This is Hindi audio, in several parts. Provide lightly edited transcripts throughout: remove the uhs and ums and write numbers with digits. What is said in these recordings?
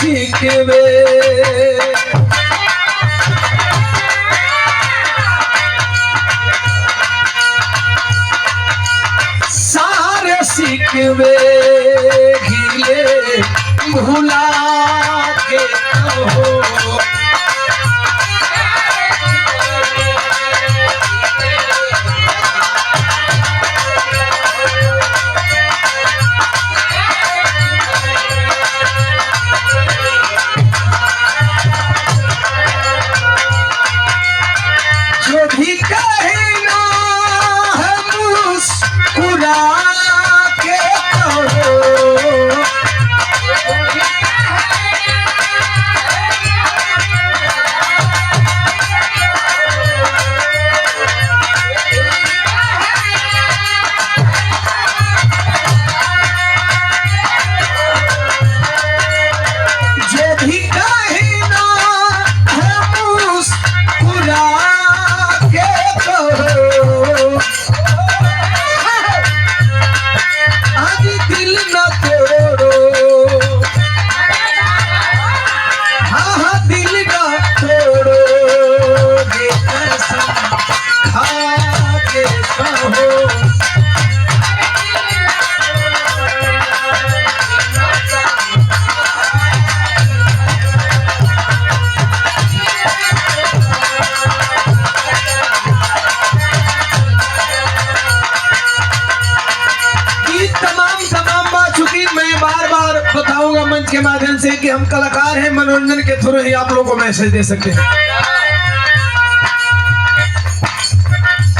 सिकवे सारे सिकवे गिले भुला के कहो जो भी कहना है मुस्कुरा के कहो जो भी कहना है मुस्कुरा के कहो आज दिल न तोड़ो हाँ हाँ दिल न तोड़ो ये कसम खा के कहो ये तमाम बात चुकी मैं बार बार बताऊंगा मंच के माध्यम से कि हम कलाकार हैं, मनोरंजन के थ्रू ही आप लोगों को मैसेज दे सकते हैं।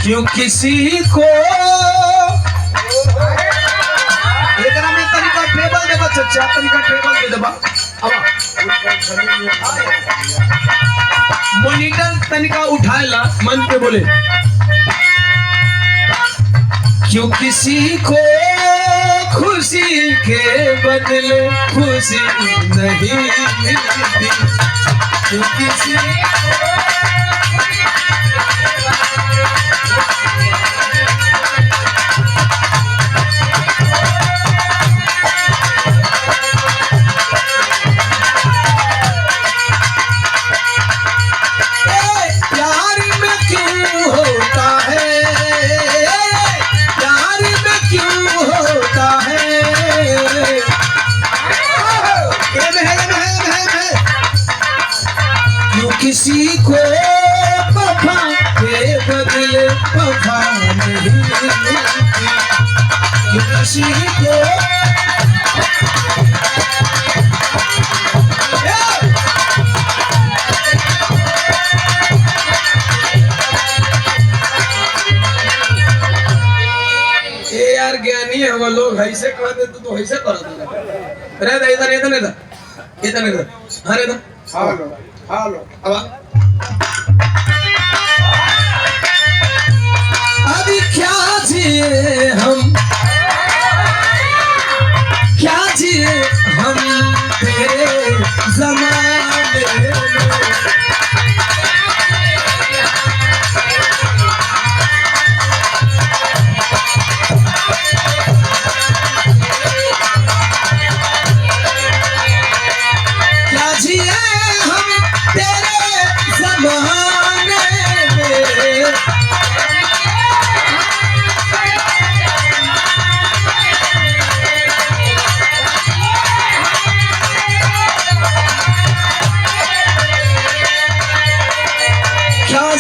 क्यों किसी को एकरा में तनिका ट्रेबल देबा चचा तनिका ट्रेबल दे देबा अब मॉनिटर तनिका उठाएला मन पे बोले क्यों किसी को खुशी के बदले खुशी नहीं मिलती क्यों किसी प्यार में क्यों होता है प्यार में क्यों होता है क्यों किसी को वफा के बदले वफा नहीं मिलती क्यों किसी को यार ज्ञानी है वो लोग ऐसे कह दे तो ऐसे कर दे रे इधर इधर इधर इधर इधर अरे इधर हेलो हेलो अब अभी क्या जिए हम क्या जिए हम तेरे ज़माने में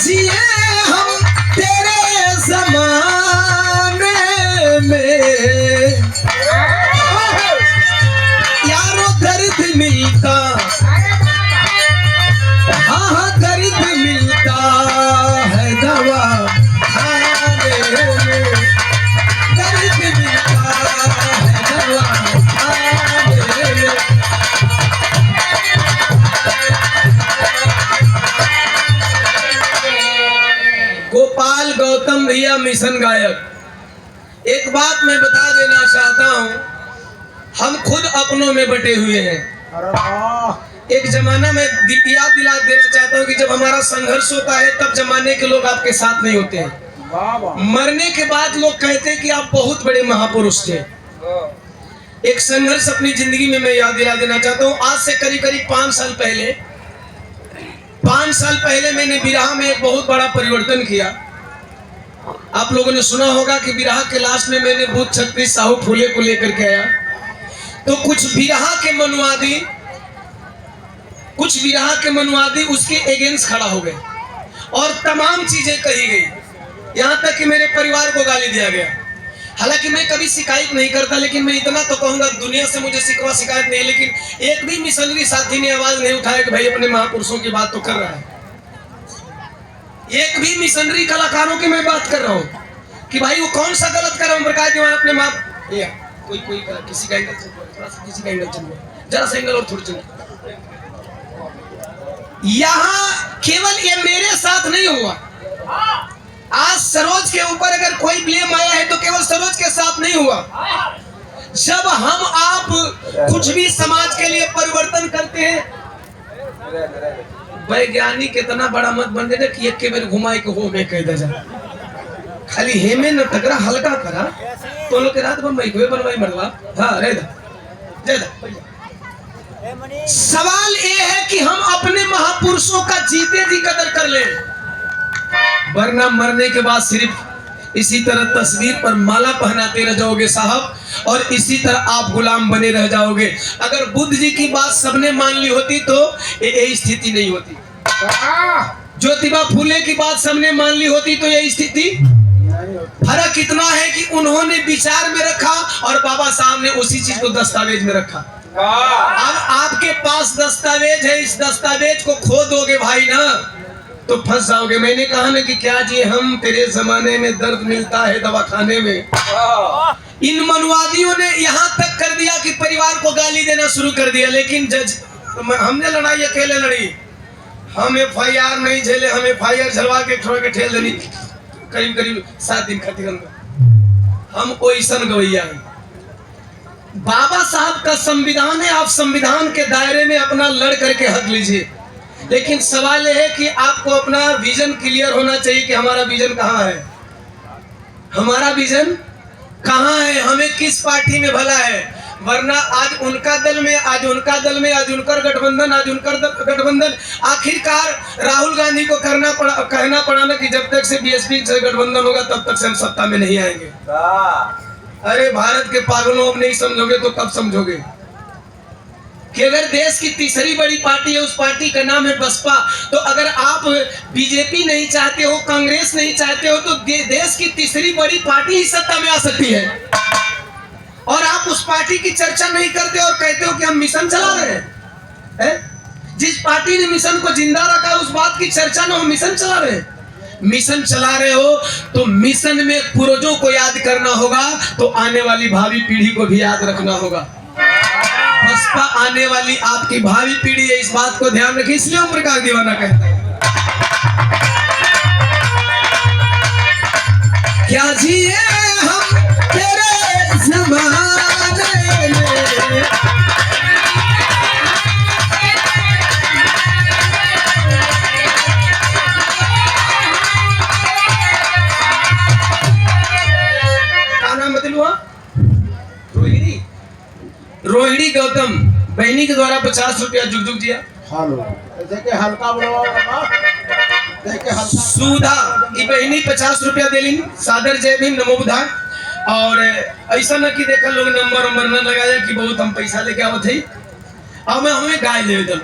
जिए हम तेरे ज़माने में यारो दर्द मिलता हाँ हाँ दर्द मिलता है दवा खाने में दर्द मिलता है दवा खाने में गोपाल गौतम भैया मिशन गायक। एक बात मैं बता देना चाहता हूँ, हम खुद अपनों में बटे हुए हैं। एक जमाना में याद दिला देना चाहता हूँ कि जब हमारा संघर्ष होता है तब जमाने के लोग आपके साथ नहीं होते हैं। मरने के बाद लोग कहते हैं कि आप बहुत बड़े महापुरुष थे। एक संघर्ष अपनी जिंदगी में मैं याद दिला देना चाहता हूँ। आज से करीब करीब 5 साल पहले मैंने बिरहा में एक बहुत बड़ा परिवर्तन किया। आप लोगों ने सुना होगा कि बिरहा के लास्ट में मैंने बुद्ध छत्री साहू फूले को लेकर के आया, तो कुछ बिरहा के मनुवादी उसके अगेंस्ट खड़ा हो गए और तमाम चीजें कही गई, यहाँ तक कि मेरे परिवार को गाली दिया गया। हालांकि मैं कभी शिकायत नहीं करता, लेकिन मैं इतना तो कहूंगा, दुनिया से मुझे शिकायत नहीं, लेकिन एक भी मिशनरी साथी ने आवाज नहीं उठाया कि भाई अपने महापुरुषों की बात तो कर रहा है। एक भी मिशनरी कलाकारों की मैं बात कर रहा हूँ कि भाई वो कौन सा गलत कर रहा हूँ, प्रकाश दीवान अपने माँ कोई किसी का एंगल किसी का एंगल चल जरा सा एंगल और थोड़ी चल। यहाँ केवल ये मेरे साथ नहीं हुआ, आज सरोज के ऊपर अगर कोई ब्लेम आया है तो केवल सरोज के साथ नहीं हुआ। जब हम आप कुछ भी समाज के लिए परिवर्तन करते हैं, वैज्ञानिक इतना बड़ा मत बन जाए कि एक के बार घुमाए के हो में कह दे जा, खाली हेमे न टकरा हल्का करा तो लोग के रात बनवाई कोई बनवाई मरवा। हाँ रे सवाल ये है कि हम अपने महापुरुषों का जीते जी कदर कर लें, वरना मरने के बाद सिर्फ इसी तरह तस्वीर पर माला पहनाते रह जाओगे साहब, और इसी तरह आप गुलाम बने रह जाओगे। अगर बुद्ध जी की बात सबने मान ली होती तो ये स्थिति नहीं होती। ज्योतिबा फूले की बात सबने मान ली होती तो ये स्थिति। फर्क इतना है कि उन्होंने विचार में रखा और बाबा साहब ने उसी चीज को दस्तावेज में रखा। अब आपके पास दस्तावेज है, इस दस्तावेज को खो दोगे भाई ना तो फंस जाओगे। मैंने कहा ना कि क्या जी हम तेरे जमाने में दर्द मिलता है दवाखाने में। इन मनवादियों ने यहाँ तक कर दिया कि परिवार को गाली देना शुरू कर दिया, लेकिन जज हमने लड़ाई अकेले लड़ी, हम FIR नहीं झेले, हम FIR झलवा के छोड़ के ठेल देनी करीब 7 दिन खातिर। हम ओइसन गवैया है। बाबा साहब का संविधान है, आप संविधान के दायरे में अपना लड़ करके हक लीजिए, लेकिन सवाल यह है कि आपको अपना विजन क्लियर होना चाहिए कि हमारा विजन कहाँ है, हमारा विजन कहाँ है, हमें किस पार्टी में भला है। वरना आज उनका दल में, आज उनका दल में, आज उनका गठबंधन, आज उनका गठबंधन। आखिरकार राहुल गांधी को कहना पड़ा ना कि जब तक से BSP से गठबंधन होगा तब तक से हम सत्ता में नहीं आएंगे। अरे भारत के पागलों, अब नहीं समझोगे तो कब समझोगे कि अगर देश की तीसरी बड़ी पार्टी है, उस पार्टी का नाम है बसपा, तो अगर आप BJP नहीं चाहते हो, कांग्रेस नहीं चाहते हो, तो देश की तीसरी बड़ी पार्टी ही सत्ता में आ सकती है। और आप उस पार्टी की चर्चा नहीं करते और कहते हो कि हम मिशन चला रहे हैं। जिस पार्टी ने मिशन को जिंदा रखा उस बात की चर्चा ना हो, मिशन चला रहे हैं। मिशन चला रहे हो तो मिशन में पूर्वजों को याद करना होगा, तो आने वाली भावी पीढ़ी को भी याद रखना होगा। बसपा आने वाली आपकी भावी पीढ़ी है, इस बात को ध्यान रखिए। इसलिए ओम प्रकाश दीवाना कहता है क्या जिए हम तेरे ज़माने में, क्या नाम बदलुआ? रोहिणी गौतम बहनी के द्वारा 50 रुपया जुग जिया। सुधा की बहनी 50 रुपया देली। सादर जय भीम, नमो बुद्धाय। और ऐसा न कि देखा लोग नंबर न लगाया कि बहुत हम पैसा लेके आवत है। अब हमें गाय ले दल,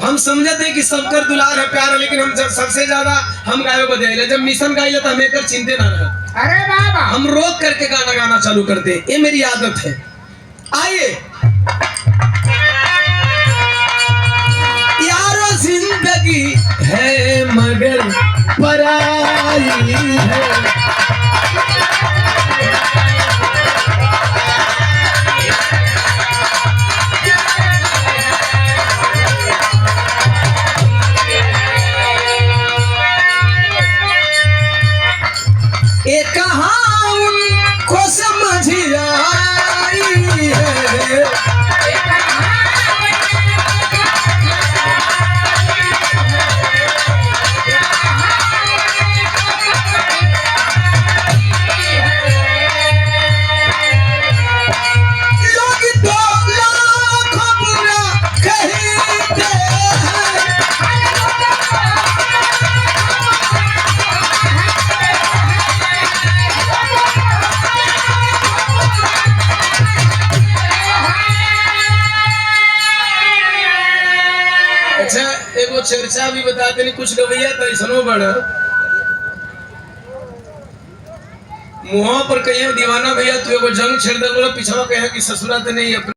हम समझते हैं कि सबकर दुलार है, प्यार है, लेकिन हम सबसे ज्यादा हम गायों को दे। जब मिशन गाइले तो हमें कर चिंते ना रहे। अरे बाबा, हम रोक करके गाना गाना चालू करते हैं, ये मेरी आदत है। आइए यारो, जिंदगी है मगर पराई है। ये कहाँ उनको समझ आई है, अच्छा एगो चर्चा भी बता देनी कुछ गवैया तो ऐसनो बड़ा मुहा पर कहिए दीवाना भैया तू एगो जंग छेड़ दे बोला पिछवा कहे कि ससुरा तो नहीं अपने